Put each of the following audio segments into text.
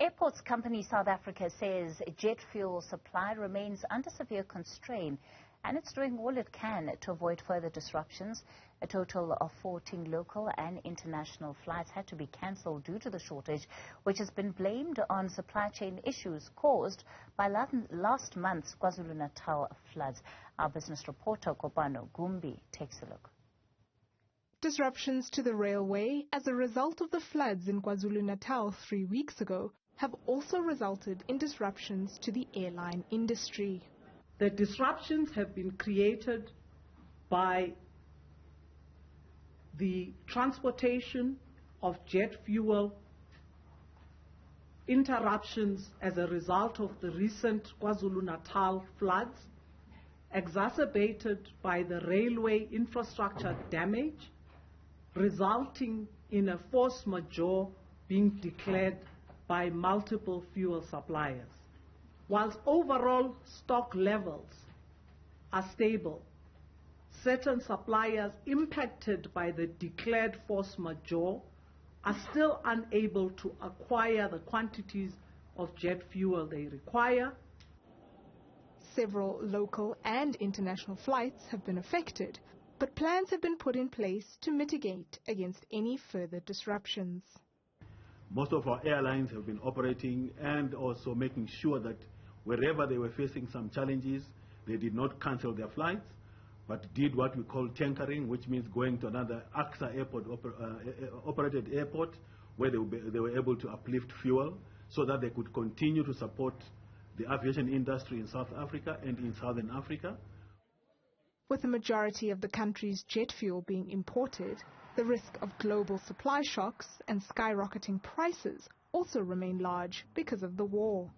Airports Company South Africa says jet fuel supply remains under severe constraint and it's doing all it can to avoid further disruptions. A total of 14 local and international flights had to be cancelled due to the shortage, which has been blamed on supply chain issues caused by last month's KwaZulu-Natal floods. Our business reporter, Kopano Gumbi, takes a look. Disruptions to the railway as a result of the floods in KwaZulu-Natal 3 weeks ago have also resulted in disruptions to the airline industry. The disruptions have been created by the transportation of jet fuel, interruptions as a result of the recent KwaZulu-Natal floods, exacerbated by the railway infrastructure damage, resulting in a force majeure being declared by multiple fuel suppliers. Whilst overall stock levels are stable, certain suppliers impacted by the declared force majeure are still unable to acquire the quantities of jet fuel they require. Several local and international flights have been affected, but plans have been put in place to mitigate against any further disruptions. Most of our airlines have been operating and also making sure that wherever they were facing some challenges, they did not cancel their flights, but did what we call tankering, which means going to another AXA airport, operated airport, where they were able to uplift fuel so that they could continue to support the aviation industry in South Africa and in Southern Africa. With the majority of the country's jet fuel being imported, the risk of global supply shocks and skyrocketing prices also remain large because of the war.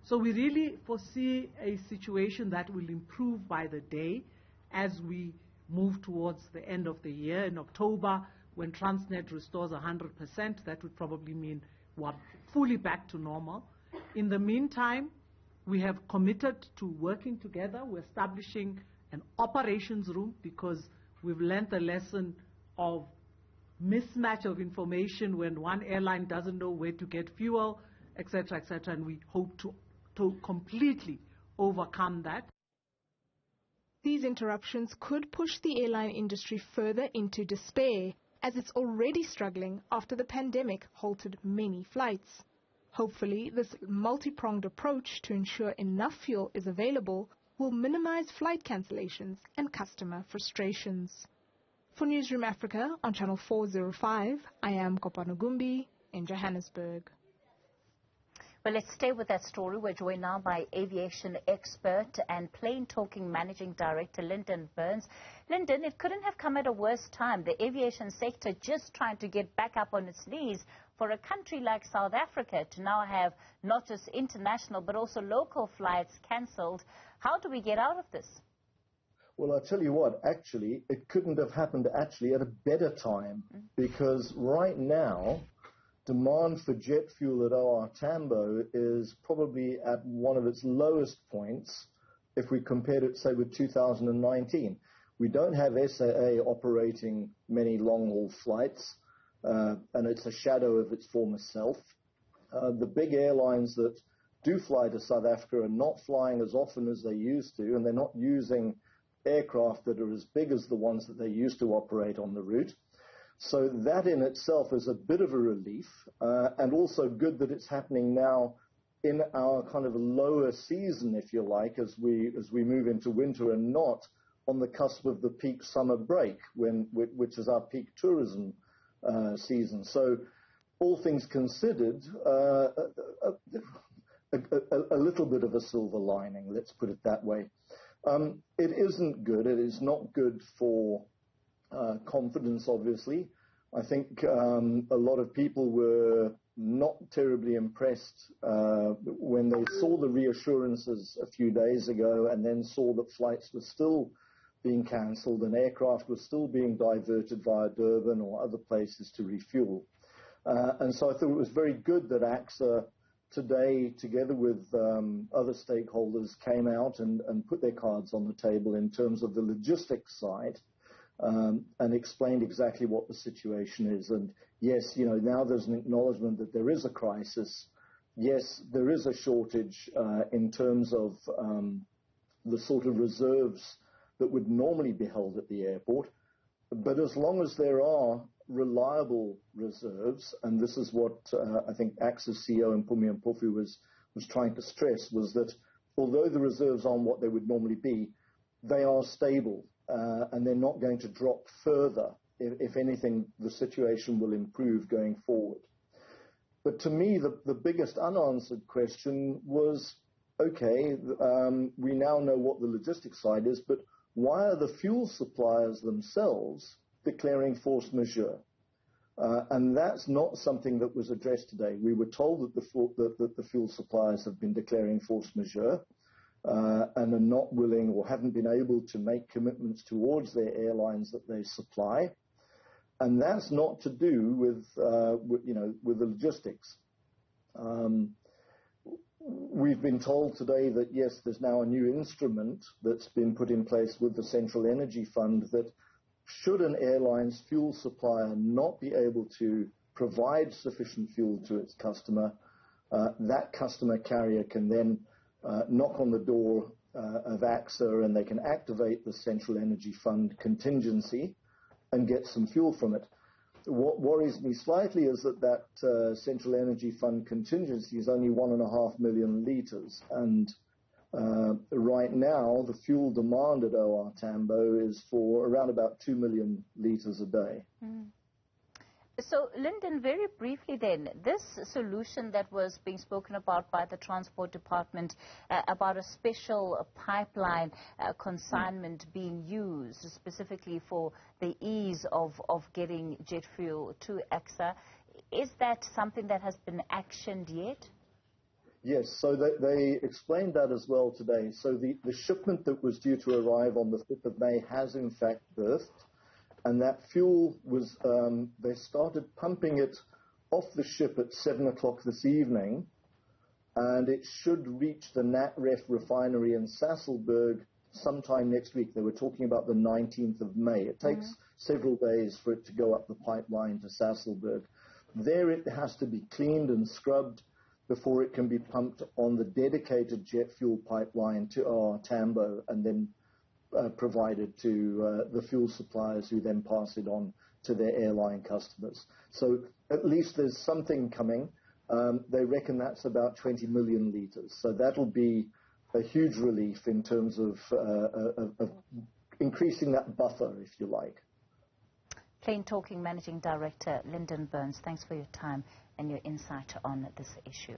So we really foresee a situation that will improve by the day as we move towards the end of the year. In October, when Transnet restores 100%, that would probably mean we're fully back to normal. In the meantime, we have committed to working together. We're establishing an operations room because we've learned the lesson of mismatch of information when one airline doesn't know where to get fuel, etc., etc., and we hope to completely overcome that. These interruptions could push the airline industry further into despair, as it's already struggling after the pandemic halted many flights. Hopefully, this multi-pronged approach to ensure enough fuel is available will minimize flight cancellations and customer frustrations. For Newzroom Afrika on Channel 405, I am Kopano Gumbi in Johannesburg. Well, let's stay with that story. We're joined now by aviation expert and plane-talking managing director Linden Birns. Linden, it couldn't have come at a worse time. The aviation sector just trying to get back up on its knees for a country like South Africa to now have not just international but also local flights cancelled. How do we get out of this? Well, I'll tell you what, actually, it couldn't have happened actually at a better time, because right now, demand for jet fuel at OR Tambo is probably at one of its lowest points if we compared it, say, with 2019. We don't have SAA operating many long-haul flights, and it's a shadow of its former self. The big airlines that do fly to South Africa are not flying as often as they used to, and they're not using aircraft that are as big as the ones that they used to operate on the route. So that in itself is a bit of a relief, and also good that it's happening now in our kind of lower season, if you like, as we move into winter, and not on the cusp of the peak summer break, which is our peak tourism season. So all things considered, a little bit of a silver lining, let's put it that way. It isn't good. It is not good for confidence, obviously. I think a lot of people were not terribly impressed when they saw the reassurances a few days ago and then saw that flights were still being cancelled and aircraft were still being diverted via Durban or other places to refuel. And so I thought it was very good that AXA today, together with other stakeholders, came out and put their cards on the table in terms of the logistics side. And explained exactly what the situation is. And yes, now there's an acknowledgement that there is a crisis yes, there is a shortage in terms of the sort of reserves that would normally be held at the airport. But as long as there are reliable reserves, and this is what I think AXA's CEO Mpumi Mpofu was trying to stress, was that although the reserves aren't what they would normally be, they are stable and they're not going to drop further. If anything, the situation will improve going forward. But to me, the biggest unanswered question was, okay, we now know what the logistics side is, but why are the fuel suppliers themselves declaring force majeure? And that's not something that was addressed today. We were told that the fuel suppliers have been declaring force majeure and are not willing or haven't been able to make commitments towards their airlines that they supply. And that's not to do with the logistics. We've been told today that, yes, there's now a new instrument that's been put in place with the Central Energy Fund that should an airline's fuel supplier not be able to provide sufficient fuel to its customer, that customer carrier can then knock on the door of AXA and they can activate the Central Energy Fund contingency and get some fuel from it. What worries me slightly is that Central Energy Fund contingency is only 1.5 million litres, and right now the fuel demand at OR Tambo is for around about 2 million litres a day. Mm. So, Linden, very briefly then, this solution that was being spoken about by the Transport Department about a special pipeline consignment being used specifically for the ease of getting jet fuel to AXA, is that something that has been actioned yet? Yes, so they explained that as well today. So the shipment that was due to arrive on the 5th of May has in fact berthed. And that fuel was, they started pumping it off the ship at 7 o'clock this evening, and it should reach the NatRef refinery in Sasolburg sometime next week. They were talking about the 19th of May. It takes several days for it to go up the pipeline to Sasolburg. There it has to be cleaned and scrubbed before it can be pumped on the dedicated jet fuel pipeline to OR Tambo and then provided to the fuel suppliers who then pass it on to their airline customers. So at least there's something coming. They reckon that's about 20 million litres. So that'll be a huge relief in terms of increasing that buffer, if you like. Plain Talking Managing Director Linden Birns, thanks for your time and your insight on this issue.